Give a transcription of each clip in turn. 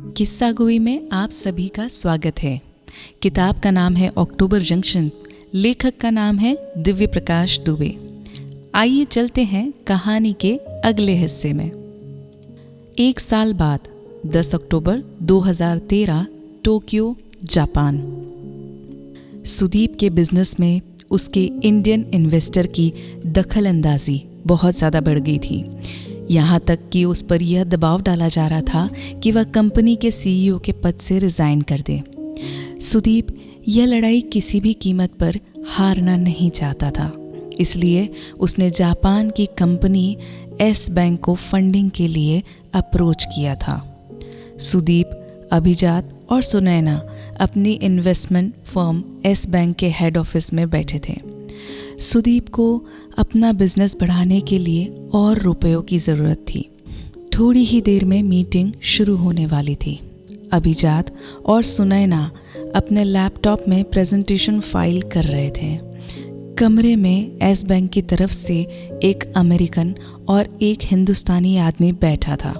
किस्सा गोई में आप सभी का स्वागत है। किताब का नाम है अक्टूबर जंक्शन, लेखक का नाम है दिव्य प्रकाश दुबे। आइए चलते हैं कहानी के अगले हिस्से में। एक साल बाद 10 अक्टूबर 2013, टोक्यो, जापान। सुदीप के बिजनेस में उसके इंडियन इन्वेस्टर की दखल अंदाजी बहुत ज़्यादा बढ़ गई थी। यहाँ तक कि उस पर यह दबाव डाला जा रहा था कि वह कंपनी के सीईओ के पद से रिज़ाइन कर दे। सुदीप यह लड़ाई किसी भी कीमत पर हारना नहीं चाहता था, इसलिए उसने जापान की कंपनी एस बैंक को फंडिंग के लिए अप्रोच किया था। सुदीप, अभिजात और सुनैना अपनी इन्वेस्टमेंट फर्म एस बैंक के हेड ऑफिस में बैठे थे। सुदीप को अपना बिजनेस बढ़ाने के लिए और रुपयों की ज़रूरत थी। थोड़ी ही देर में मीटिंग शुरू होने वाली थी। अभिजात और सुनैना अपने लैपटॉप में प्रेजेंटेशन फाइल कर रहे थे। कमरे में एस बैंक की तरफ से एक अमेरिकन और एक हिंदुस्तानी आदमी बैठा था।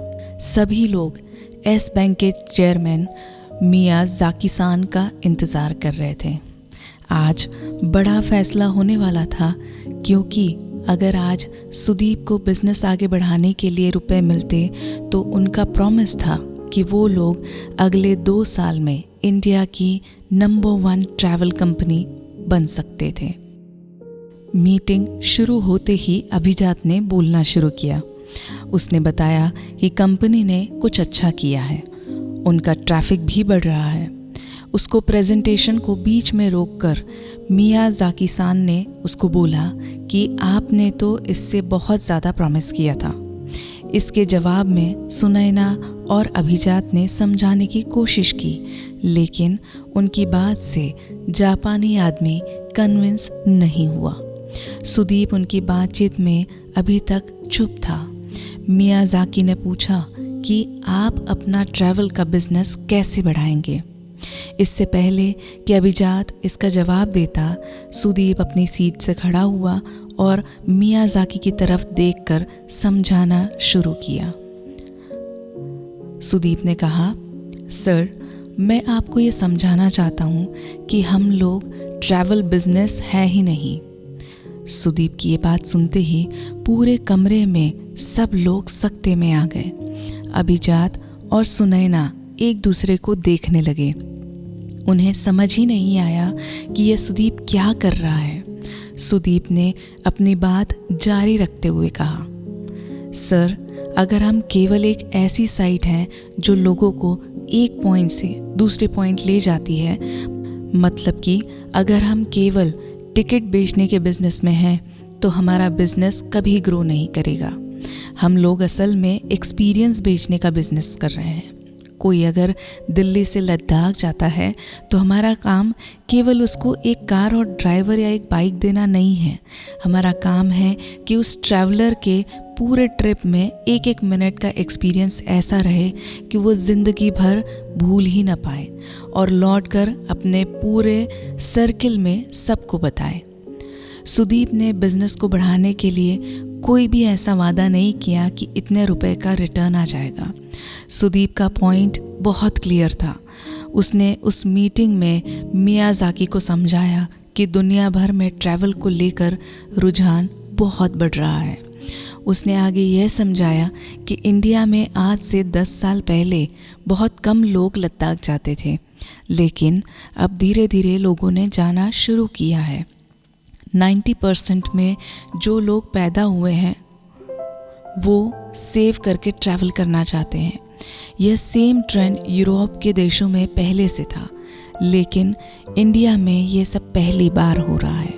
सभी लोग एस बैंक के चेयरमैन मियाज़ाकी-सान का इंतज़ार कर रहे थे। आज बड़ा फैसला होने वाला था, क्योंकि अगर आज सुदीप को बिजनेस आगे बढ़ाने के लिए रुपए मिलते तो उनका प्रॉमिस था कि वो लोग अगले 2 साल में इंडिया की नंबर 1 ट्रैवल कंपनी बन सकते थे। मीटिंग शुरू होते ही अभिजात ने बोलना शुरू किया। उसने बताया कि कंपनी ने कुछ अच्छा किया है, उनका ट्रैफिक भी बढ़ रहा है। उसको प्रेजेंटेशन को बीच में रोककर मियाज़ाकी-सान ने उसको बोला कि आपने तो इससे बहुत ज़्यादा प्रॉमिस किया था। इसके जवाब में सुनैना और अभिजात ने समझाने की कोशिश की, लेकिन उनकी बात से जापानी आदमी कन्विंस नहीं हुआ। सुदीप उनकी बातचीत में अभी तक चुप था। मियाज़ाकी ने पूछा कि आप अपना ट्रैवल का बिजनेस कैसे बढ़ाएंगे। इससे पहले कि अभिजात इसका जवाब देता, सुदीप अपनी सीट से खड़ा हुआ और मियाज़ाकी की तरफ देखकर समझाना शुरू किया। सुदीप ने कहा, सर, मैं आपको ये समझाना चाहता हूँ कि हम लोग ट्रैवल बिजनेस है ही नहीं। सुदीप की ये बात सुनते ही पूरे कमरे में सब लोग सकते में आ गए। अभिजात और सुनैना एक दूसरे को देखने लगे। उन्हें समझ ही नहीं आया कि यह सुदीप क्या कर रहा है। सुदीप ने अपनी बात जारी रखते हुए कहा, सर, अगर हम केवल एक ऐसी साइट है जो लोगों को एक पॉइंट से दूसरे पॉइंट ले जाती है, मतलब कि अगर हम केवल टिकट बेचने के बिजनेस में हैं, तो हमारा बिजनेस कभी ग्रो नहीं करेगा। हम लोग असल में एक्सपीरियंस बेचने का बिजनेस कर रहे हैं। कोई अगर दिल्ली से लद्दाख जाता है तो हमारा काम केवल उसको एक कार और ड्राइवर या एक बाइक देना नहीं है। हमारा काम है कि उस ट्रैवलर के पूरे ट्रिप में एक एक मिनट का एक्सपीरियंस ऐसा रहे कि वो ज़िंदगी भर भूल ही ना पाए और लौटकर अपने पूरे सर्किल में सबको बताए। सुदीप ने बिज़नेस को बढ़ाने के लिए कोई भी ऐसा वादा नहीं किया कि इतने रुपए का रिटर्न आ जाएगा। सुदीप का पॉइंट बहुत क्लियर था। उसने उस मीटिंग में मियाज़ाकी को समझाया कि दुनिया भर में ट्रैवल को लेकर रुझान बहुत बढ़ रहा है। उसने आगे यह समझाया कि इंडिया में आज से 10 साल पहले बहुत कम लोग लद्दाख जाते थे, लेकिन अब धीरे धीरे लोगों ने जाना शुरू किया है। 90% में जो लोग पैदा हुए हैं वो सेव करके ट्रैवल करना चाहते हैं। यह सेम ट्रेंड यूरोप के देशों में पहले से था, लेकिन इंडिया में ये सब पहली बार हो रहा है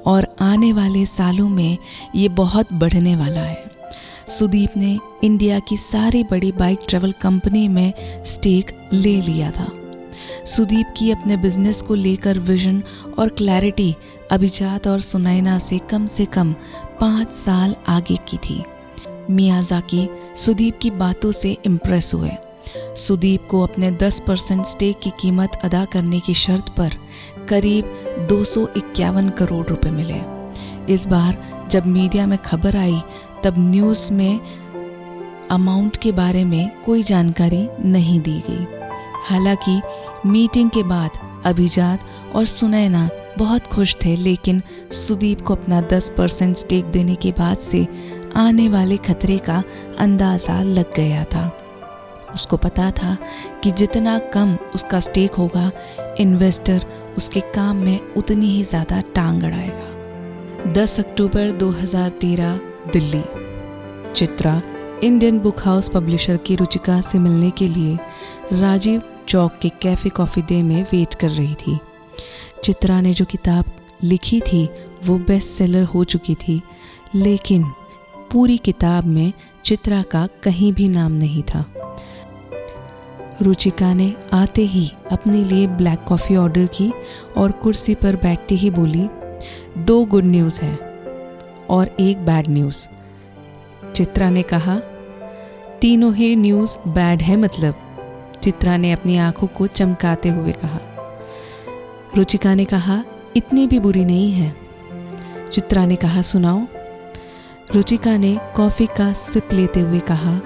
और आने वाले सालों में ये बहुत बढ़ने वाला है। सुदीप ने इंडिया की सारी बड़ी बाइक ट्रैवल कंपनी में स्टेक ले लिया था। सुदीप की अपने बिजनेस को लेकर विजन और क्लैरिटी अभिजात और सुनैना से कम 5 साल आगे की थी। मियाज़ाकी सुदीप की बातों से इम्प्रेस हुए। सुदीप को अपने 10% स्टेक की कीमत अदा करने की शर्त पर करीब 251 करोड़ रुपए मिले। इस बार जब मीडिया में खबर आई तब न्यूज़ में अमाउंट के बारे में कोई जानकारी नहीं दी गई। हालांकि मीटिंग के बाद अभिजात और सुनैना बहुत खुश थे, लेकिन सुदीप को अपना 10% स्टेक देने के बाद से आने वाले खतरे का अंदाज़ा लग गया था। उसको पता था कि जितना कम उसका स्टेक होगा, इन्वेस्टर उसके काम में उतनी ही ज़्यादा टांग अड़ाएगा। 10 अक्टूबर 2013 Delhi. Chitra Indian book house publisher की रुचिका से मिलने के लिए राजीव चौक के कैफ़े कॉफ़ी डे में वेट कर रही थी। चित्रा ने जो किताब लिखी थी वो बेस्ट सेलर हो चुकी थी, लेकिन पूरी किताब में चित्रा का कहीं भी नाम नहीं था। रुचिका ने आते ही अपने लिए ब्लैक कॉफ़ी ऑर्डर की और कुर्सी पर बैठते ही बोली, 2 गुड न्यूज़ हैं और 1 बैड न्यूज़। चित्रा ने कहा, तीनों ही न्यूज़ बैड है मतलब। चित्रा ने अपनी आंखों को चमकाते हुए कहा। रुचिका ने कहा, इतनी भी बुरी नहीं है। चित्रा ने कहा, सुनाओ। रुचिका ने कॉफ़ी का सिप लेते हुए कहा,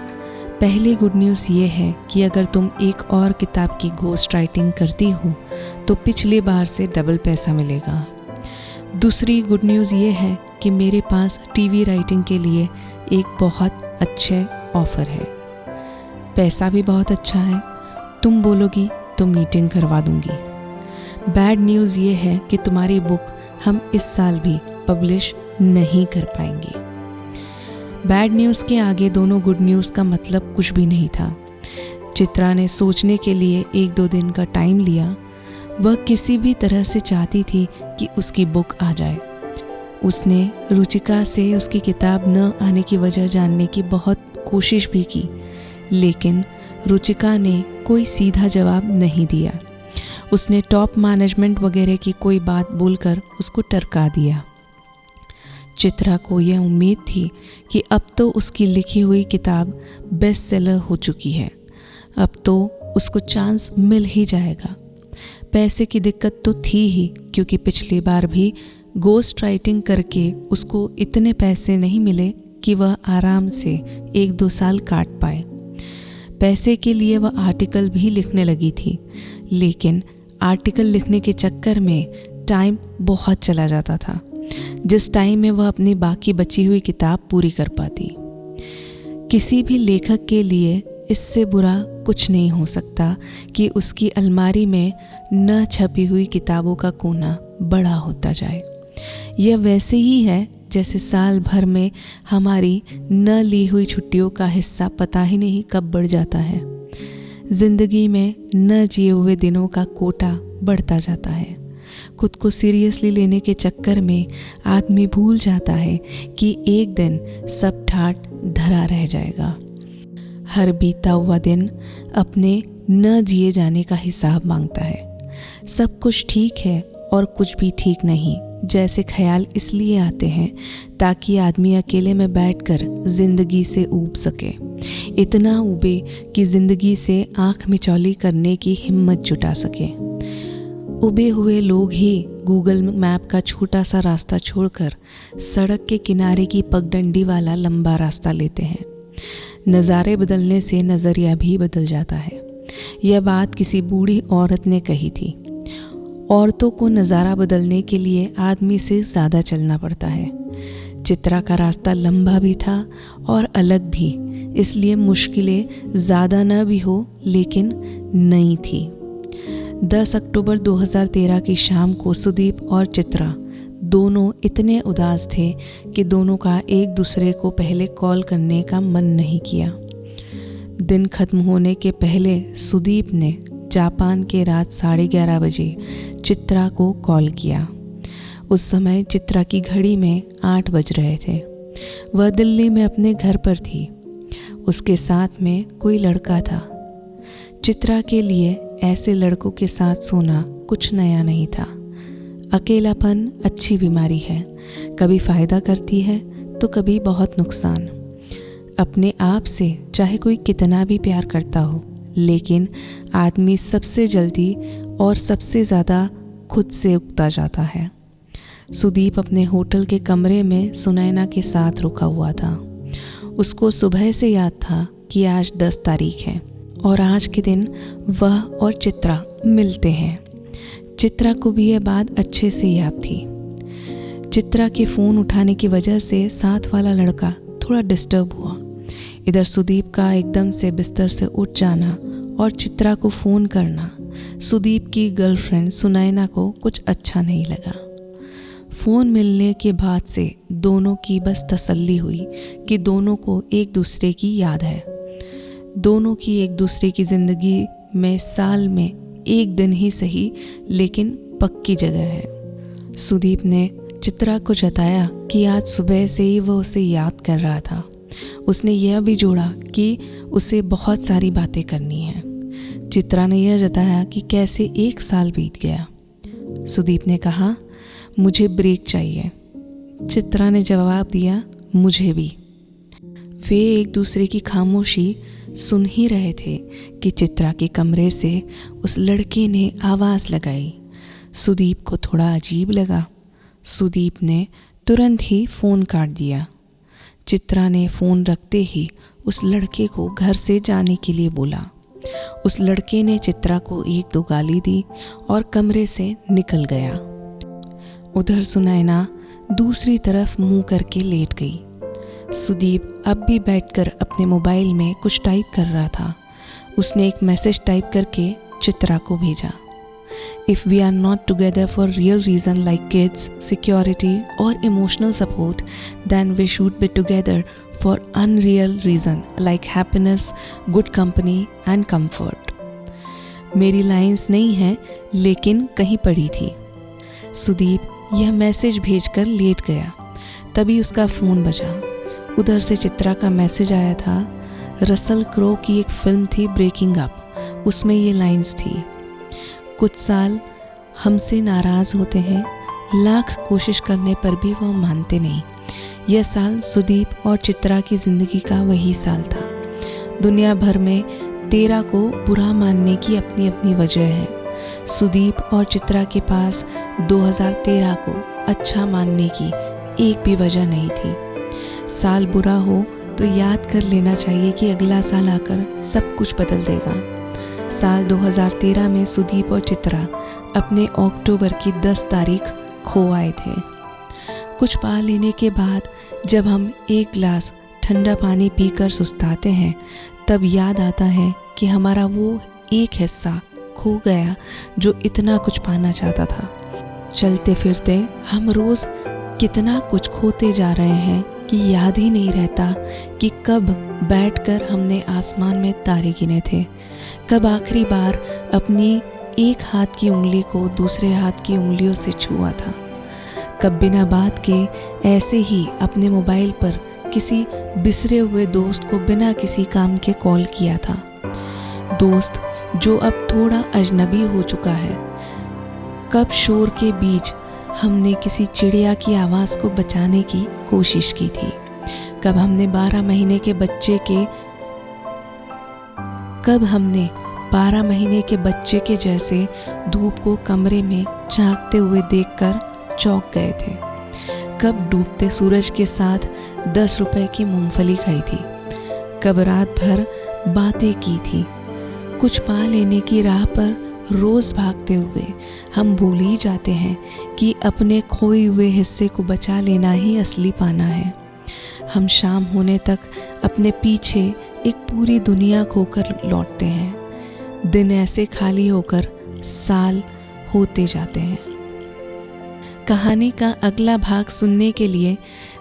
पहली गुड न्यूज़ ये है कि अगर तुम एक और किताब की घोस्ट राइटिंग करती हो तो पिछली बार से डबल पैसा मिलेगा। दूसरी गुड न्यूज़ ये है कि मेरे पास टीवी राइटिंग के लिए एक बहुत अच्छे ऑफ़र है। पैसा भी बहुत अच्छा है, तुम बोलोगी तो मीटिंग करवा दूंगी। बैड न्यूज़ ये है कि तुम्हारी बुक हम इस साल भी पब्लिश नहीं कर पाएंगे। बैड न्यूज़ के आगे दोनों गुड न्यूज़ का मतलब कुछ भी नहीं था। चित्रा ने सोचने के लिए 1-2 दिन का टाइम लिया। वह किसी भी तरह से चाहती थी कि उसकी बुक आ जाए। उसने रुचिका से उसकी किताब न आने की वजह जानने की बहुत कोशिश भी की, लेकिन रुचिका ने कोई सीधा जवाब नहीं दिया। उसने टॉप मैनेजमेंट वगैरह की कोई बात बोलकर उसको टरका दिया। चित्रा को यह उम्मीद थी कि अब तो उसकी लिखी हुई किताब बेस्ट सेलर हो चुकी है, अब तो उसको चांस मिल ही जाएगा। पैसे की दिक्कत तो थी ही, क्योंकि पिछली बार भी घोस्ट राइटिंग करके उसको इतने पैसे नहीं मिले कि वह आराम से 1-2 साल काट पाए। पैसे के लिए वह आर्टिकल भी लिखने लगी थी, लेकिन आर्टिकल लिखने के चक्कर में टाइम बहुत चला जाता था, जिस टाइम में वह अपनी बाकी बची हुई किताब पूरी कर पाती। किसी भी लेखक के लिए इससे बुरा कुछ नहीं हो सकता कि उसकी अलमारी में न छपी हुई किताबों का कोना बड़ा होता जाए। यह वैसे ही है जैसे साल भर में हमारी न ली हुई छुट्टियों का हिस्सा पता ही नहीं कब बढ़ जाता है। जिंदगी में न जिए हुए दिनों का कोटा बढ़ता जाता है। खुद को सीरियसली लेने के चक्कर में आदमी भूल जाता है कि एक दिन सब ठाट धरा रह जाएगा। हर बीता हुआ दिन अपने न जिए जाने का हिसाब मांगता है। सब कुछ ठीक है और कुछ भी ठीक नहीं जैसे ख्याल इसलिए आते हैं ताकि आदमी अकेले में बैठकर जिंदगी से ऊब सके, इतना ऊबे कि जिंदगी से आंख मिचौली करने की हिम्मत जुटा सके। उबे हुए लोग ही गूगल मैप का छोटा सा रास्ता छोड़कर सड़क के किनारे की पगडंडी वाला लंबा रास्ता लेते हैं। नज़ारे बदलने से नज़रिया भी बदल जाता है। यह बात किसी बूढ़ी औरत ने कही थी। औरतों को नज़ारा बदलने के लिए आदमी से ज़्यादा चलना पड़ता है। चित्रा का रास्ता लंबा भी था और अलग भी, इसलिए मुश्किलें ज़्यादा न भी हो लेकिन नई थी। 10 अक्टूबर 2013 की शाम को सुदीप और चित्रा दोनों इतने उदास थे कि दोनों का एक दूसरे को पहले कॉल करने का मन नहीं किया। दिन खत्म होने के पहले सुदीप ने जापान के रात 11:30 बजे चित्रा को कॉल किया। उस समय चित्रा की घड़ी में 8 बज रहे थे। वह दिल्ली में अपने घर पर थी। उसके साथ में कोई लड़का था। चित्रा के लिए ऐसे लड़कों के साथ सोना कुछ नया नहीं था। अकेलापन अच्छी बीमारी है, कभी फ़ायदा करती है तो कभी बहुत नुकसान। अपने आप से चाहे कोई कितना भी प्यार करता हो, लेकिन आदमी सबसे जल्दी और सबसे ज़्यादा खुद से उगता जाता है। सुदीप अपने होटल के कमरे में सुनैना के साथ रुका हुआ था। उसको सुबह से याद था कि आज 10 तारीख है और आज के दिन वह और चित्रा मिलते हैं। चित्रा को भी यह बात अच्छे से याद थी। चित्रा के फ़ोन उठाने की वजह से साथ वाला लड़का थोड़ा डिस्टर्ब हुआ। इधर सुदीप का एकदम से बिस्तर से उठ जाना और चित्रा को फ़ोन करना सुदीप की गर्लफ्रेंड सुनैना को कुछ अच्छा नहीं लगा। फ़ोन मिलने के बाद से दोनों की बस तसल्ली हुई कि दोनों को एक दूसरे की याद है। दोनों की एक दूसरे की ज़िंदगी में साल में एक दिन ही सही लेकिन पक्की जगह है। सुदीप ने चित्रा को जताया कि आज सुबह से ही वह उसे याद कर रहा था। उसने यह भी जोड़ा कि उसे बहुत सारी बातें करनी हैं। चित्रा ने यह जताया कि कैसे 1 साल बीत गया। सुदीप ने कहा, मुझे ब्रेक चाहिए। चित्रा ने जवाब दिया, मुझे भी। वे एक दूसरे की खामोशी सुन ही रहे थे कि चित्रा के कमरे से उस लड़के ने आवाज़ लगाई। सुदीप को थोड़ा अजीब लगा। सुदीप ने तुरंत ही फ़ोन काट दिया। चित्रा ने फ़ोन रखते ही उस लड़के को घर से जाने के लिए बोला। उस लड़के ने चित्रा को 1-2 गाली दी और कमरे से निकल गया। उधर सुनैना दूसरी तरफ मुंह करके लेट गई। सुदीप अब भी बैठकर अपने मोबाइल में कुछ टाइप कर रहा था। उसने एक मैसेज टाइप करके चित्रा को भेजा। If we are not together for real reason like kids, security or emotional support, then we should be together for unreal reason like happiness, good company and comfort. मेरी lines नहीं है लेकिन कहीं पड़ी थी। सुदीप यह मैसेज भेजकर लेट गया। तभी उसका फ़ोन बजा। उधर से चित्रा का मैसेज आया था। रसल क्रो की एक फिल्म थी ब्रेकिंग अप, उसमें ये लाइंस थी, कुछ साल हमसे नाराज़ होते हैं, लाख कोशिश करने पर भी वह मानते नहीं। यह साल सुदीप और चित्रा की ज़िंदगी का वही साल था। दुनिया भर में 13 को बुरा मानने की अपनी अपनी वजह है। सुदीप और चित्रा के पास 2013 को अच्छा मानने की एक भी वजह नहीं थी। साल बुरा हो तो याद कर लेना चाहिए कि अगला साल आकर सब कुछ बदल देगा। साल 2013 में सुदीप और चित्रा अपने अक्टूबर की 10 तारीख खो आए थे। कुछ पा लेने के बाद जब हम एक गिलास ठंडा पानी पीकर सुस्ताते हैं तब याद आता है कि हमारा वो एक हिस्सा खो गया जो इतना कुछ पाना चाहता था। चलते फिरते हम रोज़ कितना कुछ खोते जा रहे हैं कि याद ही नहीं रहता कि कब बैठकर हमने आसमान में तारे गिने थे, कब आखिरी बार अपनी एक हाथ की उंगली को दूसरे हाथ की उंगलियों से छुआ था, कब बिना बात के ऐसे ही अपने मोबाइल पर किसी बिसरे हुए दोस्त को बिना किसी काम के कॉल किया था। दोस्त जो अब थोड़ा अजनबी हो चुका है। कब शोर के बीच हमने किसी चिड़िया की आवाज़ को बचाने की कोशिश की थी। कब हमने 12 महीने के बच्चे के जैसे धूप को कमरे में झांकते हुए देखकर चौंक गए थे। कब डूबते सूरज के साथ 10 रुपए की मूंगफली खाई थी। कब रात भर बातें की थी। कुछ पा लेने की राह पर रोज़ भागते हुए हम भूल ही जाते हैं कि अपने खोए हुए हिस्से को बचा लेना ही असली पाना है। हम शाम होने तक अपने पीछे एक पूरी दुनिया खोकर लौटते हैं। दिन ऐसे खाली होकर साल होते जाते हैं। कहानी का अगला भाग सुनने के लिए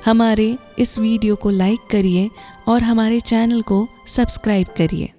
हमारे इस वीडियो को लाइक करिए और हमारे चैनल को सब्सक्राइब करिए।